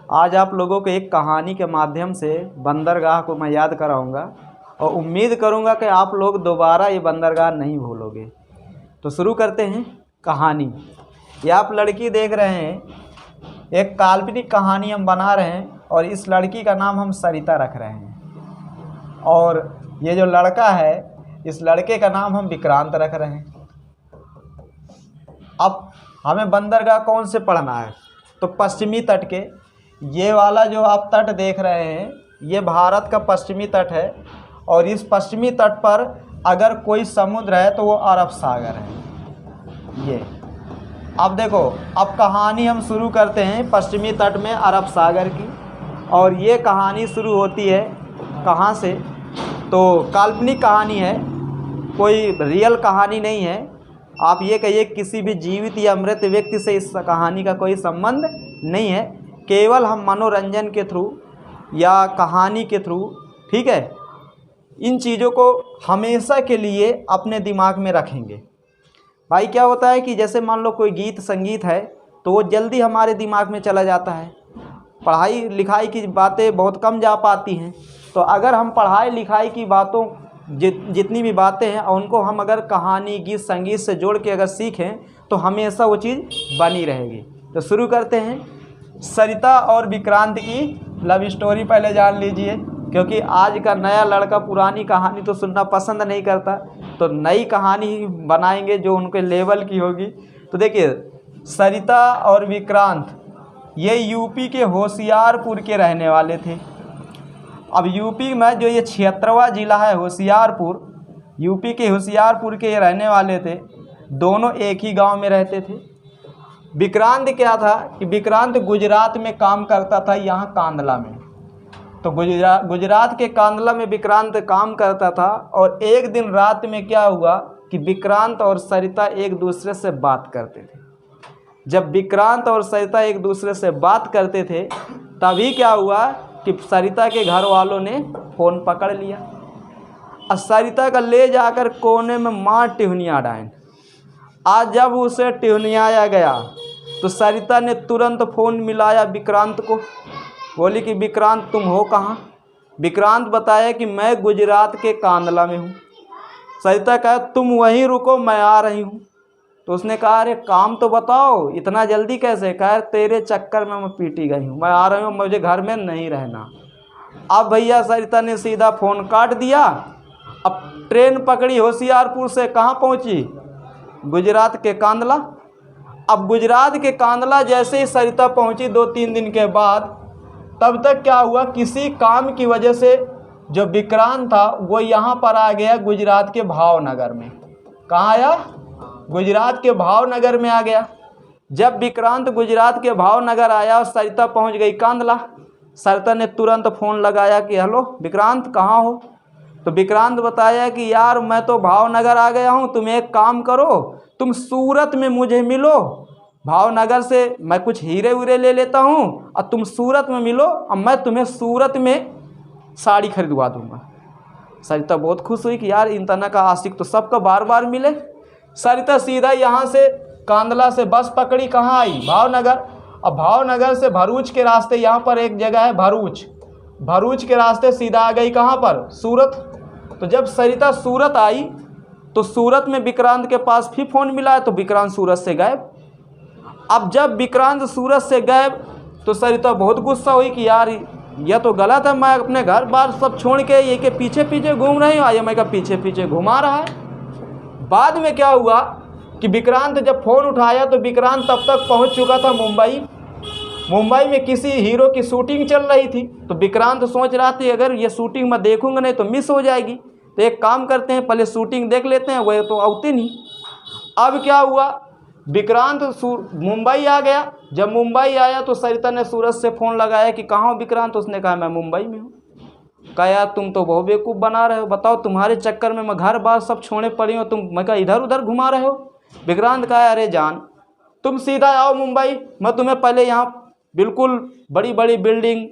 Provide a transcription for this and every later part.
आज आप लोगों को एक कहानी के माध्यम से बंदरगाह को मैं याद कराऊंगा और उम्मीद करूंगा कि आप लोग दोबारा ये बंदरगाह नहीं भूलोगे। तो शुरू करते हैं कहानी। ये आप लड़की देख रहे हैं, एक काल्पनिक कहानी हम बना रहे हैं और इस लड़की का नाम हम सरिता रख रहे हैं और ये जो लड़का है इस लड़के का नाम हम विक्रांत रख रहे हैं। अब हमें बंदरगाह कौन से पढ़ना है, तो पश्चिमी तट के, ये वाला जो आप तट देख रहे हैं ये भारत का पश्चिमी तट है और इस पश्चिमी तट पर अगर कोई समुद्र है तो वो अरब सागर है। ये अब देखो, अब कहानी हम शुरू करते हैं पश्चिमी तट में अरब सागर की। और ये कहानी शुरू होती है कहाँ से, तो काल्पनिक कहानी है, कोई रियल कहानी नहीं है। आप ये कहिए किसी भी जीवित या मृत व्यक्ति से इस कहानी का कोई संबंध नहीं है, केवल हम मनोरंजन के थ्रू या कहानी के थ्रू, ठीक है, इन चीज़ों को हमेशा के लिए अपने दिमाग में रखेंगे। भाई क्या होता है कि जैसे मान लो कोई गीत संगीत है तो वो जल्दी हमारे दिमाग में चला जाता है, पढ़ाई लिखाई की बातें बहुत कम जा पाती हैं। तो अगर हम पढ़ाई लिखाई की बातों जितनी भी बातें हैं उनको हम अगर कहानी गीत संगीत से जोड़ के अगर सीखें तो हमेशा वो चीज़ बनी रहेगी। तो शुरू करते हैं सरिता और विक्रांत की लव स्टोरी। पहले जान लीजिए, क्योंकि आज का नया लड़का पुरानी कहानी तो सुनना पसंद नहीं करता, तो नई कहानी बनाएंगे जो उनके लेवल की होगी। तो देखिए, सरिता और विक्रांत ये यूपी के होशियारपुर के रहने वाले थे। अब यूपी में जो ये 76वां ज़िला है होशियारपुर, यूपी के होशियारपुर के ये रहने वाले थे। दोनों एक ही गांव में रहते थे। विक्रांत क्या था कि विक्रांत गुजरात में काम करता था, यहाँ कांदला में। तो गुजरात के कांदला में विक्रांत काम करता था और एक दिन रात में क्या हुआ कि विक्रांत और सरिता एक दूसरे से बात करते थे। जब विक्रांत और सरिता एक दूसरे से बात करते थे तभी क्या हुआ कि सरिता के घर वालों ने फ़ोन पकड़ लिया और सरिता का ले जाकर कोने में मार टिहुनिया डाइन। आज जब उसे टिहुनियाया गया तो सरिता ने तुरंत फ़ोन मिलाया विक्रांत को, बोली कि विक्रांत तुम हो कहाँ। विक्रांत बताया कि मैं गुजरात के कांदला में हूँ। सरिता कहा तुम वहीं रुको, मैं आ रही हूँ। तो उसने कहा अरे काम तो बताओ, इतना जल्दी कैसे। कहा तेरे चक्कर में मैं पीटी गई हूँ, मैं आ रही हूँ, मुझे घर में नहीं रहना। अब भैया सरिता ने सीधा फ़ोन काट दिया। अब ट्रेन पकड़ी होशियारपुर से, कहाँ पहुँची, गुजरात के कांदला। अब गुजरात के कांदला जैसे ही सरिता पहुँची 2-3 दिन के बाद, तब तक क्या हुआ, किसी काम की वजह से जो विक्रांत था वो यहाँ पर आ गया गुजरात के भावनगर में। कहाँ आया, गुजरात के भावनगर में आ गया। जब विक्रांत गुजरात के भावनगर आया और सरिता पहुंच गई कांदला, सरिता ने तुरंत फ़ोन लगाया कि हेलो विक्रांत कहाँ हो। तो विक्रांत बताया कि यार मैं तो भावनगर आ गया हूँ, तुम एक काम करो, तुम सूरत में मुझे मिलो, भावनगर से मैं कुछ हीरे वीरे ले लेता हूँ और तुम सूरत में मिलो और मैं तुम्हें सूरत में साड़ी खरीदवा दूँगा। सरिता बहुत खुश हुई कि यार इन तरह का आशिक तो सबका बार बार मिले। सरिता सीधा यहाँ से कांदला से बस पकड़ी, कहाँ आई, भावनगर। अब भावनगर से भरूच के रास्ते, यहाँ पर एक जगह है भरूच, भरूच के रास्ते सीधा आ गई कहाँ पर, सूरत। तो जब सरिता सूरत आई तो सूरत में विक्रांत के पास भी फ़ोन मिला है, तो विक्रांत सूरत से गायब। अब जब विक्रांत सूरत से गायब तो सरिता बहुत गुस्सा हुई कि यार यह तो गलत है, मैं अपने घर बार सब छोड़ के ये के पीछे पीछे घूम रही हूँ, ये मैं का पीछे पीछे घुमा रहा है। बाद में क्या हुआ कि विक्रांत जब फ़ोन उठाया तो विक्रांत तब तक पहुंच चुका था मुंबई। मुंबई में किसी हीरो की शूटिंग चल रही थी। तो विक्रांत सोच रहा था अगर ये शूटिंग मैं देखूंगा नहीं तो मिस हो जाएगी, तो एक काम करते हैं पहले शूटिंग देख लेते हैं, वह तो आते नहीं। अब क्या हुआ, विक्रांत मुंबई आ गया। जब मुंबई आया तो सरिता ने सूरत से फ़ोन लगाया कि कहाँ हो विक्रांत। उसने कहा मैं मुंबई में हूँ। कहा यार तुम तो बहुत बेवकूफ़ बना रहे हो, बताओ तुम्हारे चक्कर में मैं घर बार सब छोड़े पड़ी हूँ, तुम मैं कहा इधर उधर घुमा रहे हो। विक्रांत कहा अरे जान तुम सीधा आओ मुंबई, मैं तुम्हें पहले यहाँ बिल्कुल बड़ी बड़ी बिल्डिंग,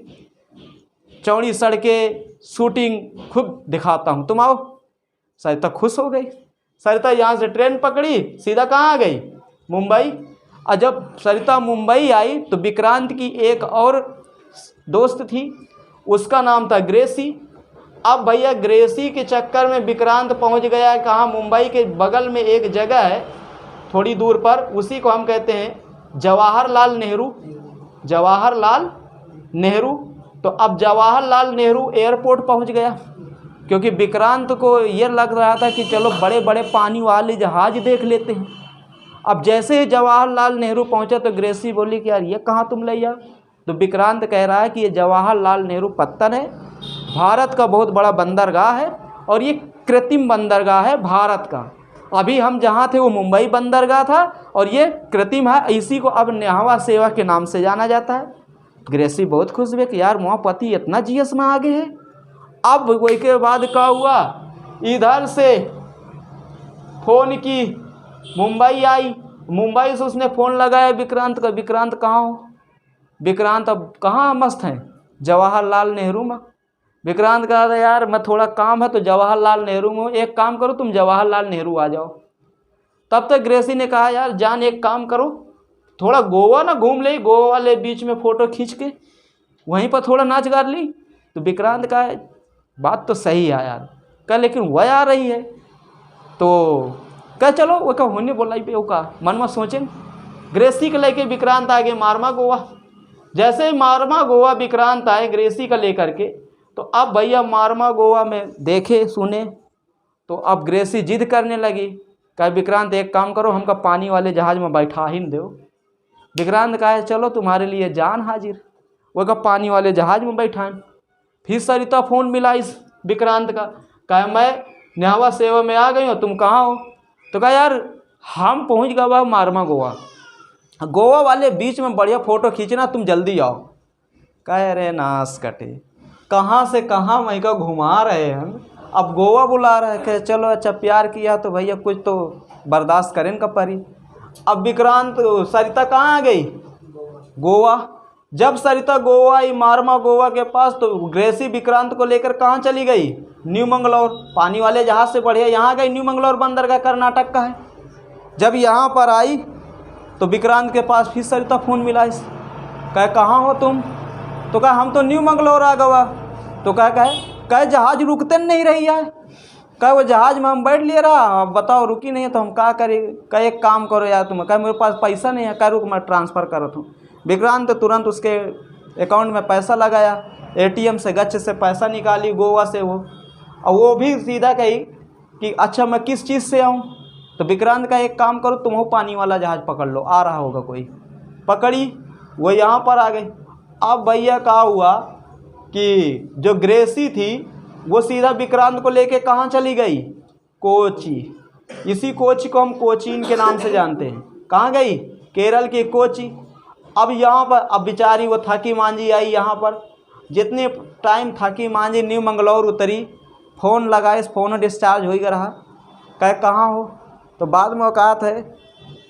चौड़ी सड़कें, शूटिंग खूब दिखाता हूँ, तुम आओ। सरिता खुश हो गई। सरिता यहाँ से ट्रेन पकड़ी, सीधा कहाँ आ गई, मुंबई। और जब सरिता मुंबई आई तो विक्रांत की एक और दोस्त थी, उसका नाम था ग्रेसी। अब भैया ग्रेसी के चक्कर में विक्रांत पहुंच गया है कहाँ, मुंबई के बगल में एक जगह है थोड़ी दूर पर, उसी को हम कहते हैं जवाहरलाल नेहरू। जवाहरलाल नेहरू। तो अब जवाहरलाल नेहरू एयरपोर्ट पहुंच गया, क्योंकि विक्रांत को ये लग रहा था कि चलो बड़े बड़े पानी वाले जहाज देख लेते हैं। अब जैसे ही जवाहरलाल नेहरू पहुंचा तो ग्रेसी बोली कि यार ये कहाँ तुम ले आओ। तो विक्रांत कह रहा है कि ये जवाहरलाल नेहरू पत्तन है, भारत का बहुत बड़ा बंदरगाह है, और ये कृत्रिम बंदरगाह है भारत का। अभी हम जहाँ थे वो मुंबई बंदरगाह था, और ये कृत्रिम है, इसी को अब न्हावा सेवा के नाम से जाना जाता है। ग्रेसी बहुत खुश हुए कि यार मोह पति इतना जीएस में आगे है। अब वही के बाद क्या हुआ, इधर से फ़ोन की मुंबई आई, मुंबई से उसने फ़ोन लगाया विक्रांत का, विक्रांत कहाँ हो। विक्रांत अब कहाँ मस्त हैं, जवाहरलाल नेहरू में। विक्रांत कहा था यार मैं थोड़ा काम है तो जवाहरलाल नेहरू में, एक काम करो तुम जवाहरलाल नेहरू आ जाओ। तब तक ग्रेसी ने कहा यार जान एक काम करो, थोड़ा गोवा ना घूम ले, गोवा वाले बीच में फ़ोटो खींच के वहीं पर थोड़ा नाच गा ली। तो विक्रांत कहा बात तो सही है यार, कह लेकिन वह आ रही है तो कह चलो वो कह होने बोला वो का मन में सोचें। ग्रेसी को लेके विक्रांत आगे मारमा गोवा। जैसे ही मारमा गोवा विक्रांत आए ग्रेसी का लेकर के, तो अब भैया मारमा गोवा में देखे सुने, तो अब ग्रेसी जिद करने लगी, कहा विक्रांत एक काम करो हमका पानी वाले जहाज में बैठा ही न दो। विक्रांत कहा चलो तुम्हारे लिए जान हाजिर, वो कहा पानी वाले जहाज में बैठाएं। फिर सरिता फ़ोन मिला इस विक्रांत का, कहा मैं न्हावा सेवा में आ गई हूँ, तुम कहाँ हो। तो कहा यार हम पहुँच गए वह मारमा गोवा, गोवा वाले बीच में बढ़िया फ़ोटो खींचना, तुम जल्दी आओ। कहे अरे नाश कटे, कहाँ से कहाँ मैं को घुमा रहे हैं, अब गोवा बुला रहे हैं। चलो अच्छा प्यार किया तो भैया कुछ तो बर्दाश्त करें का परी। अब विक्रांत सरिता कहाँ आ गई, गोवा। जब सरिता गोवा आई मारमा गोवा के पास, तो ग्रेसी विक्रांत को लेकर कहाँ चली गई, न्यू मंगलौर। पानी वाले जहाज से बढ़िया यहाँ गई, न्यू मंगलौर बंदरगाह कर्नाटक का है। जब यहाँ पर आई तो विक्रांत के पास फिर सरिता फ़ोन मिला इस, कहे कहाँ हो तुम। तो कहा हम तो न्यू मंगलौर आ गवा। तो कहे जहाज रुकते नहीं रही है, कहे वो जहाज में हम बैठ ले रहा, अब बताओ रुकी नहीं है तो हम क्या करें। कहे एक काम करो यार तुम, कहे मेरे पास पैसा नहीं है, कहे रुक मैं ट्रांसफ़र करत हूँ। विक्रांत तुरंत उसके अकाउंट में पैसा लगाया, एटीएम से गच्छ से पैसा निकाली गोवा से वो, और वो भी सीधा कही कि अच्छा मैं किस चीज़ से आऊँ। तो विक्रांत का एक काम करो तुम हो पानी वाला जहाज पकड़ लो, आ रहा होगा कोई। पकड़ी, वो यहाँ पर आ गई। अब भैया क्या हुआ कि जो ग्रेसी थी वो सीधा विक्रांत को लेके कहाँ चली गई, कोची। इसी कोची को हम कोचीन के नाम से जानते हैं। कहाँ गई, केरल की कोची। अब यहाँ पर अब बेचारी वो थकी मांझी आई यहाँ पर, जितने टाइम थकी मांझी न्यू मंगलौर उतरी, फ़ोन लगाए, फ़ोन डिस्चार्ज हो ही रहा। कहे कहाँ हो, तो बाद में कहा था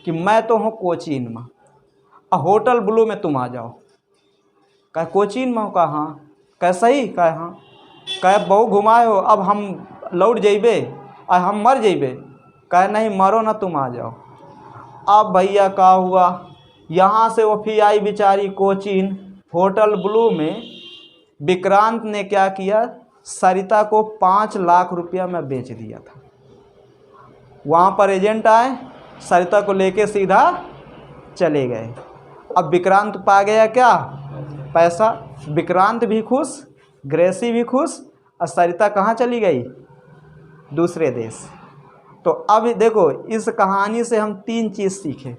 कि मैं तो हूँ कोचीन में, होटल ब्लू में तुम आ जाओ। कहे कोचीन में हो, कहा हाँ। कहे सही, कहे हाँ। कहे बहु घुमाए हो, अब हम लौट जेबे और हम मर जेबे। कहे नहीं मरो ना, तुम आ जाओ। अब भैया क्या हुआ, यहाँ से वो फिर आई बेचारी कोचीन, होटल ब्लू में विक्रांत ने क्या किया, सरिता को 5 लाख रुपया में बेच दिया था। वहाँ पर एजेंट आए, सरिता को लेके सीधा चले गए। अब विक्रांत पा गया क्या, पैसा। विक्रांत भी खुश, ग्रेसी भी खुश, और सरिता कहाँ चली गई, दूसरे देश। तो अब देखो इस कहानी से हम 3 चीज़ सीखे।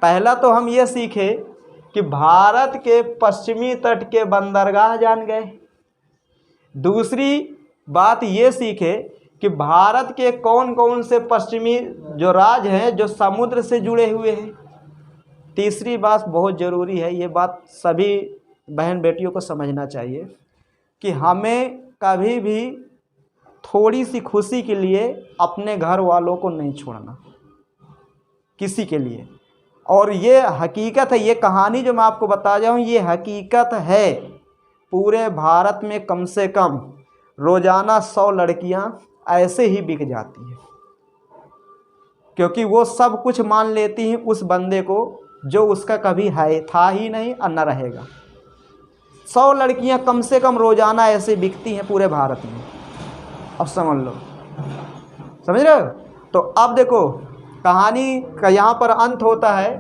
पहला तो हम ये सीखे कि भारत के पश्चिमी तट के बंदरगाह जान गए। दूसरी बात ये सीखे कि भारत के कौन कौन से पश्चिमी जो राज्य हैं जो समुद्र से जुड़े हुए हैं। तीसरी बात बहुत ज़रूरी है, ये बात सभी बहन बेटियों को समझना चाहिए कि हमें कभी भी थोड़ी सी खुशी के लिए अपने घर वालों को नहीं छोड़ना, किसी के लिए। और ये हकीकत है, ये कहानी जो मैं आपको बता रहा हूँ ये हकीकत है। पूरे भारत में कम से कम रोज़ाना 100 लड़कियाँ ऐसे ही बिक जाती हैं, क्योंकि वो सब कुछ मान लेती हैं उस बंदे को जो उसका कभी है था ही नहीं और न रहेगा। 100 लड़कियां कम से कम रोजाना ऐसे बिकती हैं पूरे भारत में। अब समझ लो, समझ रहे हो। तो अब देखो कहानी का यहाँ पर अंत होता है।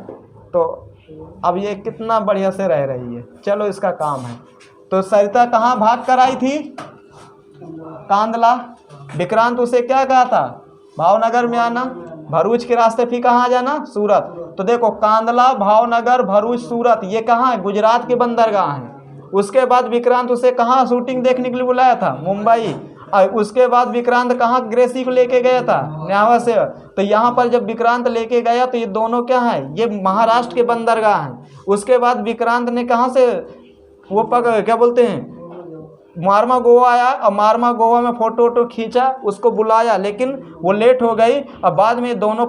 तो अब ये कितना बढ़िया से रह रही है, चलो इसका काम है। तो सरिता कहाँ भाग कर आई थी? कांदला। विक्रांत उसे क्या कहा था? भावनगर में आना, भरूच के रास्ते फिर कहाँ जाना? सूरत। तो देखो कांदला, भावनगर, भरूच, सूरत, ये कहाँ है? गुजरात के बंदरगाह हैं। उसके बाद विक्रांत उसे कहाँ शूटिंग देखने के लिए बुलाया था? मुंबई। और उसके बाद विक्रांत कहाँ ग्रेसी को लेके गया था? न्यावा से। तो यहाँ पर जब विक्रांत लेके गया तो ये दोनों क्या है? ये महाराष्ट्र के बंदरगाह हैं। उसके बाद विक्रांत ने कहाँ से वो क्या बोलते हैं, मारमा गोवा आया, और मारमा गोवा में फोटो वोटो खींचा, उसको बुलाया, लेकिन वो लेट हो गई। और बाद में दोनों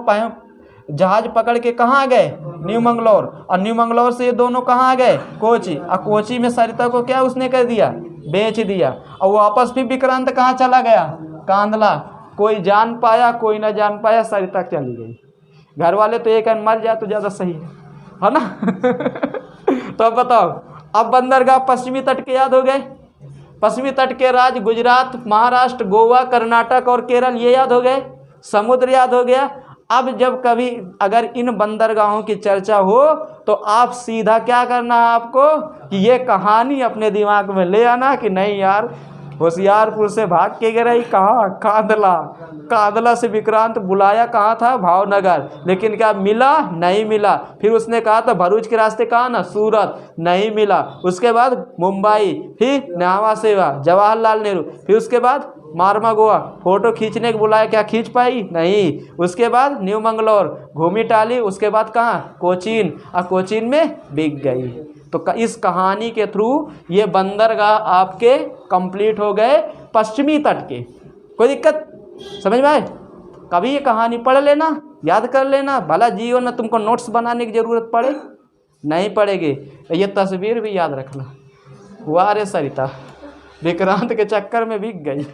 जहाज पकड़ के कहाँ गए? न्यू मंगलौर। और न्यू मंगलौर से ये दोनों कहाँ गए? कोची। और कोची में सरिता को क्या उसने कर दिया? बेच दिया। और वापस फिर विक्रांत कहाँ चला गया? कांदला। कोई जान पाया, कोई ना जान पाया, सरिता चली गई। घर वाले तो एक मर जाए तो ज़्यादा सही है ना। तो अब बताओ, अब बंदरगाह पश्चिमी तट के याद हो गए। पश्चिमी तट के राज्य गुजरात, महाराष्ट्र, गोवा, कर्नाटक और केरल, ये याद हो गए। समुद्र याद हो गया। अब जब कभी अगर इन बंदरगाहों की चर्चा हो तो आप सीधा क्या करना है आपको कि ये कहानी अपने दिमाग में ले आना कि नहीं यार, होशियारपुर से भाग के गई कहाँ? कांदला। कांदला से विक्रांत बुलाया कहाँ था? भावनगर। लेकिन क्या मिला? नहीं मिला। फिर उसने कहा था भरूच के रास्ते कहाँ ना? सूरत। नहीं मिला। उसके बाद मुंबई, फिर न्यावा सेवा, जवाहरलाल नेहरू, फिर उसके बाद मारमा गोवा, फोटो खींचने को बुलाया, क्या खींच पाई? नहीं। उसके बाद न्यू मंगलौर घूमी टाली। उसके बाद कहाँ? कोचीन। और कोचीन में बिक गई। तो इस कहानी के थ्रू ये बंदरगाह आपके कंप्लीट हो गए पश्चिमी तट के। कोई दिक्कत समझ में आए? कभी ये कहानी पढ़ लेना, याद कर लेना, भला जीवन में तुमको नोट्स बनाने की ज़रूरत पड़े नहीं पड़ेगी। ये तस्वीर भी याद रखना। वाह रे सरिता, विक्रांत के चक्कर में बिक गई।